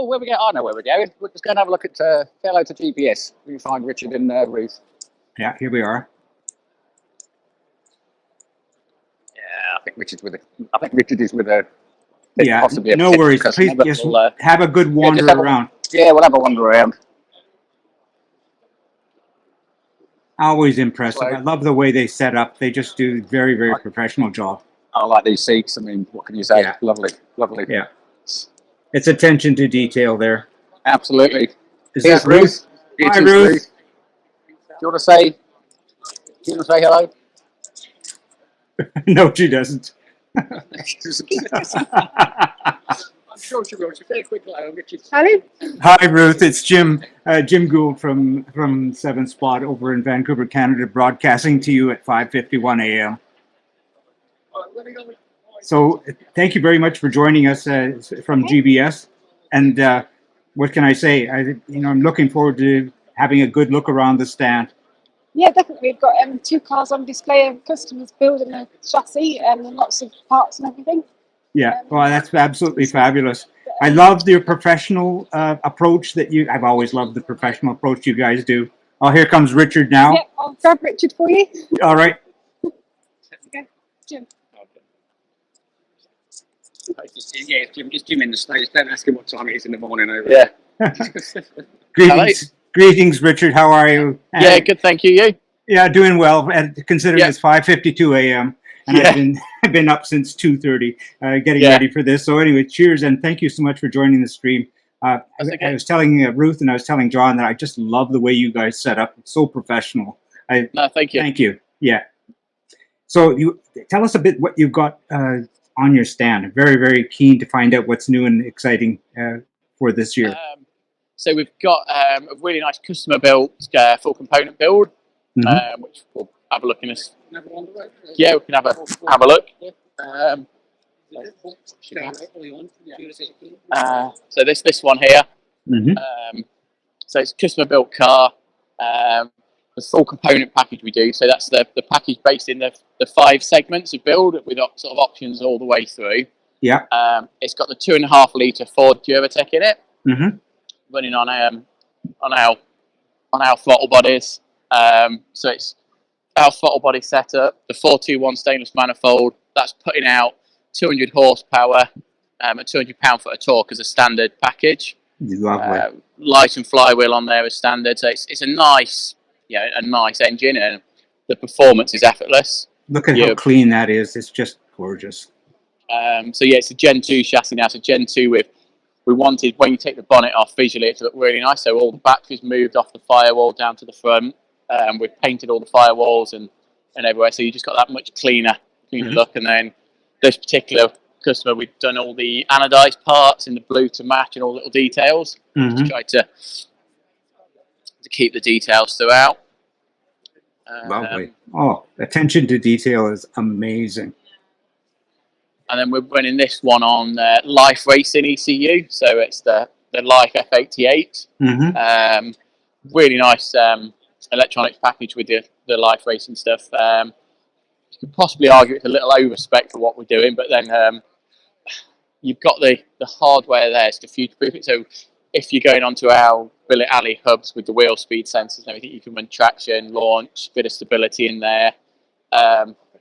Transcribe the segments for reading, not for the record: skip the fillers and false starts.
Oh, where we go? I know where we're going. We're just going to have a look at say hello to GBS. We can find Richard and Ruth. Yeah, here we are. Yeah, I think Richard is with a. Yeah, possibly no worries. Please just have a good wander around. We'll have a wander around. Always impressive. I love the way they set up. They just do very, very professional job. I like these seats. I mean, what can you say? Yeah. Lovely, lovely. Yeah. It's attention to detail there. Absolutely. Here's Ruth. Hi, Ruth. Do you want to say hello? No, she doesn't. I'm sure she will. She's very quick. I'll get you. Hello. Hi, Ruth. It's Jim Gould from 7 Spot over in Vancouver, Canada, broadcasting to you at 5:51 a.m. So thank you very much for joining us from GBS. And what can I say? I'm looking forward to having a good look around the stand. Yeah, definitely. We've got 2 cars on display and customers building a chassis and lots of parts and everything. Yeah, well, that's absolutely fabulous. I love your professional approach that I've always loved the professional approach you guys do. Oh, here comes Richard now. Yeah, I'll grab Richard for you. All right. Okay, Jim. Yeah, it's Jim in the States. Don't ask him what time it is in the morning over Greetings, Richard. How are you? Yeah, good. Thank you. You? Yeah, doing well. And considering it's 5:52 a.m. and I've been up since 2:30, getting ready for this. So anyway, cheers and thank you so much for joining the stream. I was telling Ruth and I was telling John that I just love the way you guys set up. It's so professional. No, thank you. Thank you. Yeah. So you tell us a bit what you've got on your stand. I'm very, very keen to find out what's new and exciting for this year. So we've got a really nice customer built full component build, which we'll have a look in this. Yeah, we can have a look. So this one here. So it's a customer built car. The full component package we do. So that's the package based in the 5 segments of build with sort of options all the way through. Yeah. It's got the 2.5 litre Ford Duratec in it, running on our throttle bodies. So it's our throttle body setup, the 421 stainless manifold. That's putting out 200 horsepower at 200 pound-foot of torque as a standard package. Lovely. Light and flywheel on there as standard. So it's a nice engine, and the performance is effortless. Look at how clean that is. It's just gorgeous. So yeah, it's a Gen 2 chassis now. So Gen 2 we wanted, when you take the bonnet off visually, it to look really nice. So all the batteries moved off the firewall down to the front. We've painted all the firewalls and everywhere. So you just got that much cleaner look. And then this particular customer, we've done all the anodized parts in the blue to match and all little details. Just try to keep the details throughout. Lovely. Attention to detail is amazing. And then we're running this one on Life Racing ECU. So it's the Life F88. Really nice electronics package with the Life Racing stuff. You could possibly argue it's a little over-spec for what we're doing, but then you've got the hardware there to future-proof it. So if you're going onto our billet alley hubs with the wheel speed sensors and everything, you can run traction, launch, bit of stability in there.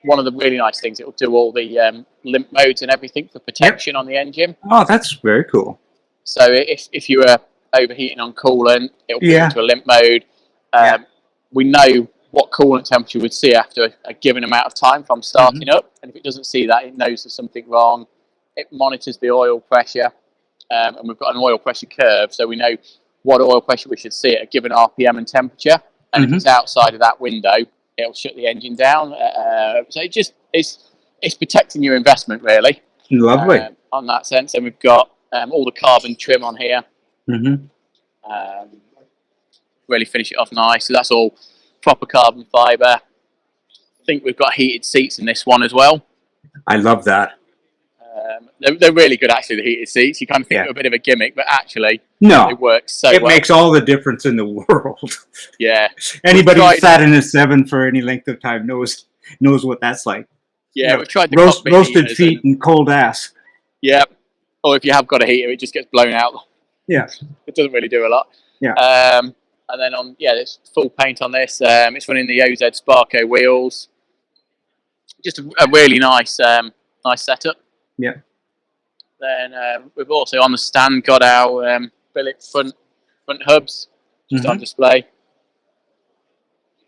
One of the really nice things, it will do all the limp modes and everything for protection on the engine. Oh, that's very cool. So if you were overheating on coolant, it'll put into a limp mode. We know what coolant temperature we'd see after a given amount of time from starting up. And if it doesn't see that, it knows there's something wrong. It monitors the oil pressure. And we've got an oil pressure curve, so we know what oil pressure we should see at a given RPM and temperature. And if it's outside of that window, it'll shut the engine down. So it's protecting your investment, really. Lovely. On that sense. And we've got all the carbon trim on here. Really finish it off nice. So that's all proper carbon fibre. I think we've got heated seats in this one as well. I love that. They're really good, actually, the heated seats. You kind of think they're a bit of a gimmick, but actually, it works so well. It makes all the difference in the world. Yeah. Anybody who sat in a 7 for any length of time knows what that's like. Yeah, we've tried the roasted feet and cold ass. Yeah. Or if you have got a heater, it just gets blown out Yeah. It doesn't really do a lot. Yeah. And then there's full paint on this. It's running the OZ Sparco wheels. Just a really nice setup. Yeah. Then we've also on the stand got our billet front hubs just on display.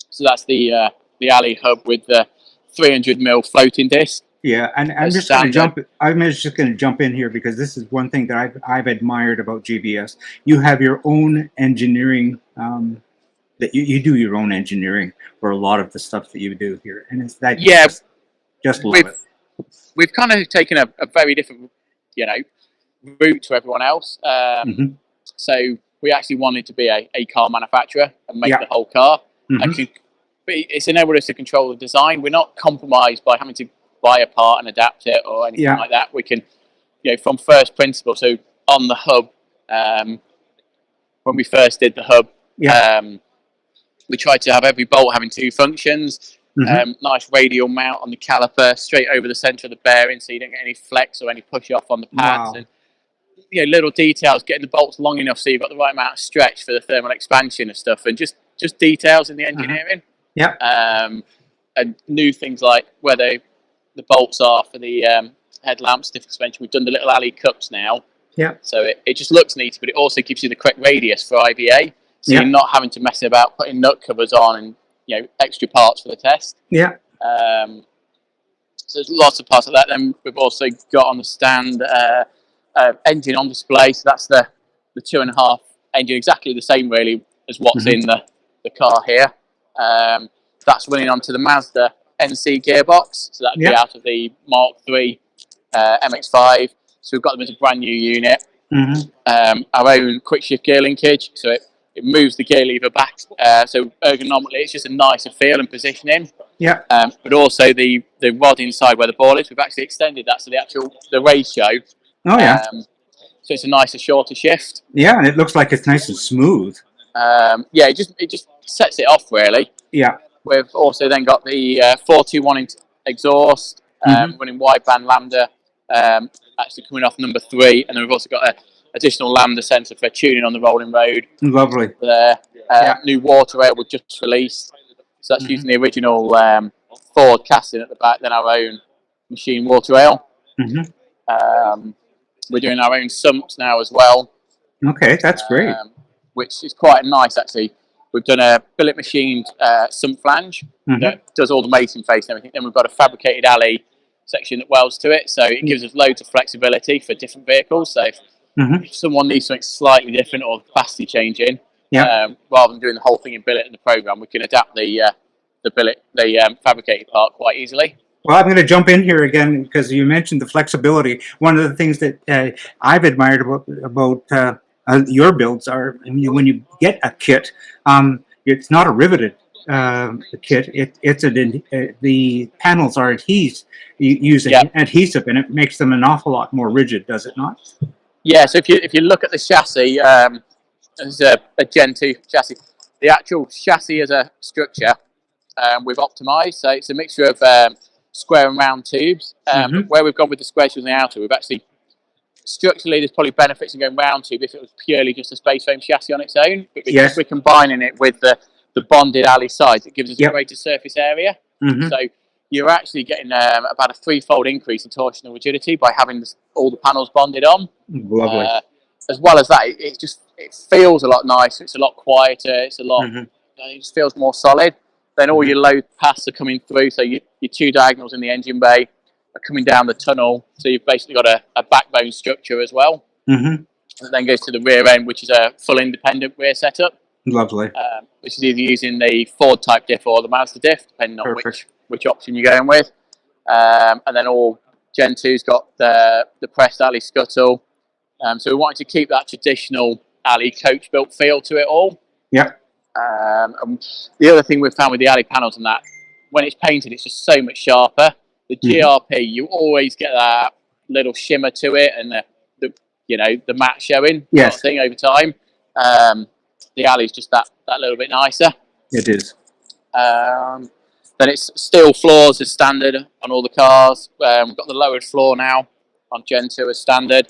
So that's the alley hub with the 300mm floating disc. Yeah, and I'm just going to jump in here because this is one thing that I've admired about GBS. You have your own engineering. That you do your own engineering for a lot of the stuff that you do here, and it's that just love it. We've kind of taken a very different, route to everyone else. So we actually wanted to be a car manufacturer and make the whole car. It's enabled us to control the design. We're not compromised by having to buy a part and adapt it or anything like that. We can, from first principle. So on the hub, when we first did the hub, we tried to have every bolt having 2 functions. Nice radial mount on the caliper, straight over the centre of the bearing, so you don't get any flex or any push off on the pads. Wow. And little details, getting the bolts long enough so you've got the right amount of stretch for the thermal expansion and stuff, and just details in the engineering. And new things like where the bolts are for the headlamps, different suspension. We've done the little alley cups now. So it just looks neat, but it also gives you the correct radius for IBA. So you're not having to mess about putting nut covers on and extra parts for the test. So there's lots of parts of that. Then we've also got on the stand engine on display. So that's the 2.5 engine, exactly the same really as what's in the car here. That's running onto the Mazda NC gearbox. So that'd be out of the Mark III MX-5. So we've got them as a brand new unit. Our own quick shift gear linkage. So it moves the gear lever back. So ergonomically, it's just a nicer feel and positioning. But also the rod inside where the ball is, we've actually extended that. So the ratio. So it's a nicer, shorter shift. Yeah, and it looks like it's nice and smooth. It just sets it off really. We've also then got the 421 exhaust, running wideband lambda, actually coming off number 3, and then we've also got an additional lambda sensor for tuning on the rolling road. Lovely. New water rail was just released, so that's using the original Ford casting at the back, then our own machine water rail. We're doing our own sumps now as well. Okay, that's great. Which is quite nice actually. We've done a billet machined sump flange that does all the mating face and everything. Then we've got a fabricated alley section that welds to it, so it gives us loads of flexibility for different vehicles. So if someone needs something slightly different or capacity changing, rather than doing the whole thing in billet in the program, we can adapt the fabricated part quite easily. Well, I'm going to jump in here again because you mentioned the flexibility. One of the things that I've admired about your builds are when you get a kit, it's not a riveted kit. The panels are adhesive. You use adhesive, and it makes them an awful lot more rigid, does it not? Yeah. So if you look at the chassis, it's a Gen 2 chassis. The actual chassis as a structure, we've optimised. So it's a mixture of square and round tubes. But where we've gone with the square tubes on the outer, we've actually structurally there's probably benefits in going round tube if it was purely just a space frame chassis on its own. But because we're combining it with the bonded alley sides, it gives us a greater surface area. So you're actually getting about a 3-fold increase in torsional rigidity by having all the panels bonded on. Lovely. As well as that, it feels a lot nicer. It's a lot quieter. It's a lot. It just feels more solid. Then all your load paths are coming through. So your 2 diagonals in the engine bay are coming down the tunnel. So you've basically got a backbone structure as well. And it then goes to the rear end, which is a full independent rear setup. Lovely. Which is either using the Ford type diff or the Mazda diff, depending on which option you're going with. And then all Gen 2's got the pressed alley scuttle. So we wanted to keep that traditional alley coach built feel to it all. And the other thing we've found with the alley panels and that, when it's painted, it's just so much sharper. The GRP, you always get that little shimmer to it, and the matte showing thing over time. The alley's just that little bit nicer. It is. Then it's steel floors as standard on all the cars. We've got the lowered floor now on Gen 2 as standard.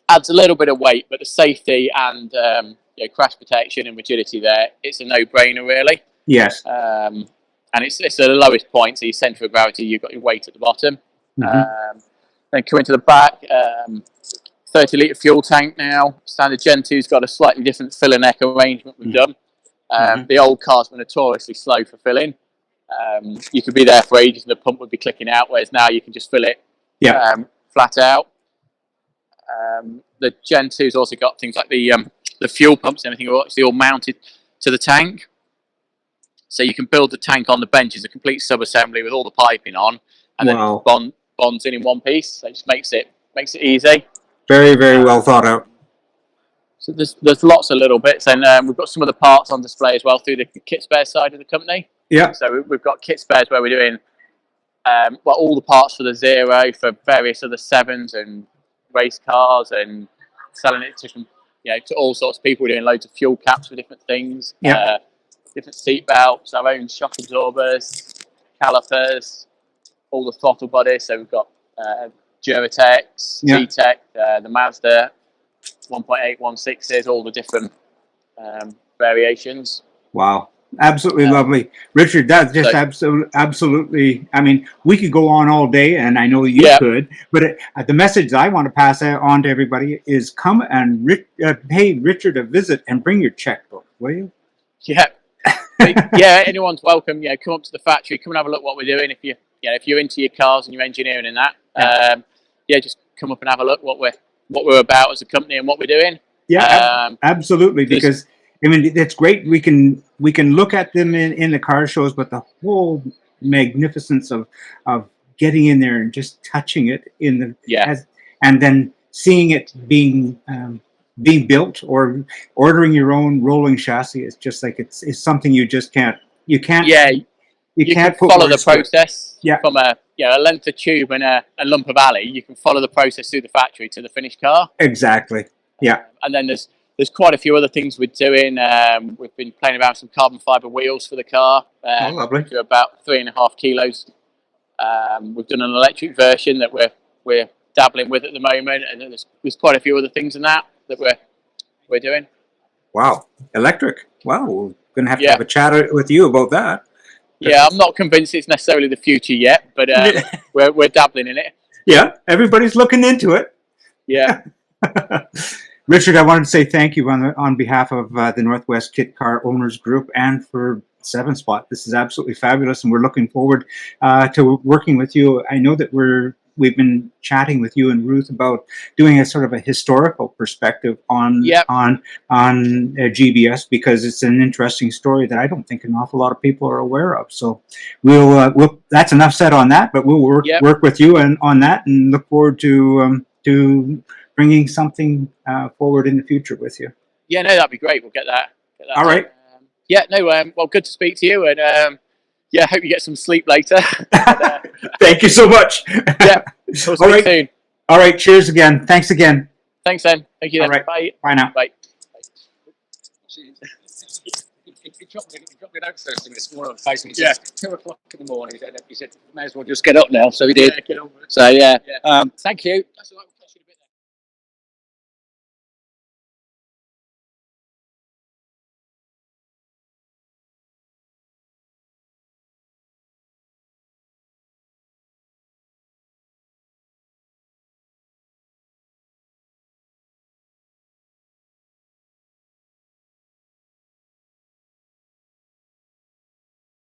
adds a little bit of weight, but the safety and crash protection and rigidity there, it's a no-brainer really. Yes. And it's the lowest point, so your centre of gravity, you've got your weight at the bottom. Then coming to the back, 30-litre fuel tank now. Standard Gen 2's got a slightly different filler neck arrangement we've done. The old cars were notoriously slow for filling. You could be there for ages and the pump would be clicking out, whereas now you can just fill it flat out. The Gen 2's also got things like the fuel pumps and everything are actually all mounted to the tank. So you can build the tank on the bench as a complete sub-assembly with all the piping on, and then bonds in one piece. So it just makes it easy. Very, very well thought out. So there's lots of little bits, and we've got some of the parts on display as well through the kit spares side of the company. Yeah. So we've got kit spares where we're doing all the parts for the Zero, for various other 7s and race cars, and selling it to all sorts of people. We're doing loads of fuel caps for different things. Different seat belts, our own shock absorbers, calipers, all the throttle bodies. So we've got Duratex, T-Tech, the Mazda 1.8, 1.6s, all the different variations. Wow. Absolutely lovely. Richard, that's just absolutely, I mean, we could go on all day, and I know you could, but the message I want to pass on to everybody is come and pay Richard a visit and bring your checkbook, will you? Yeah. Anyone's welcome. Come up to the factory, come and have a look what we're doing. If you're into your cars and your engineering and that, just come up and have a look what we're about as a company and what we're doing. Absolutely, because I mean it's great. We can look at them in the car shows, but the whole magnificence of getting in there and just touching it in the and then seeing it being built or ordering your own rolling chassis is just like it's something you can't follow the process from a length of tube and a lump of alley. You can follow the process through the factory to the finished car. Exactly. And then there's quite a few other things we're doing. We've been playing around with some carbon fibre wheels for the car. Lovely. To about 3.5 kilos. We've done an electric version that we're dabbling with at the moment, and then there's quite a few other things in that we're doing. Wow, electric! Wow, we're gonna have to have a chat with you about that. I'm not convinced it's necessarily the future yet, but we're dabbling in it. Yeah, everybody's looking into it. Yeah. Richard, I wanted to say thank you on behalf of the Northwest Kit Car Owners Group and for 7 Spot. This is absolutely fabulous, and we're looking forward to working with you. I know that we've been chatting with you and Ruth about doing a sort of a historical perspective on GBS, because it's an interesting story that I don't think an awful lot of people are aware of. So we'll that's enough said on that, but we'll work with you on that and look forward to bringing something forward in the future with you. Yeah, no, that'd be great. We'll get that. All right. Well, good to speak to you, and I hope you get some sleep later. Thank you so much. We'll speak soon. All right, cheers again. Thanks again. Thanks, then. Thank you, then. All right. Bye. Bye now. Bye. He dropped me a note first thing this morning on Facebook. He said, 2 o'clock in the morning. He said, may as well just get up now. So he did. Get on with it. So, thank you. That's all right.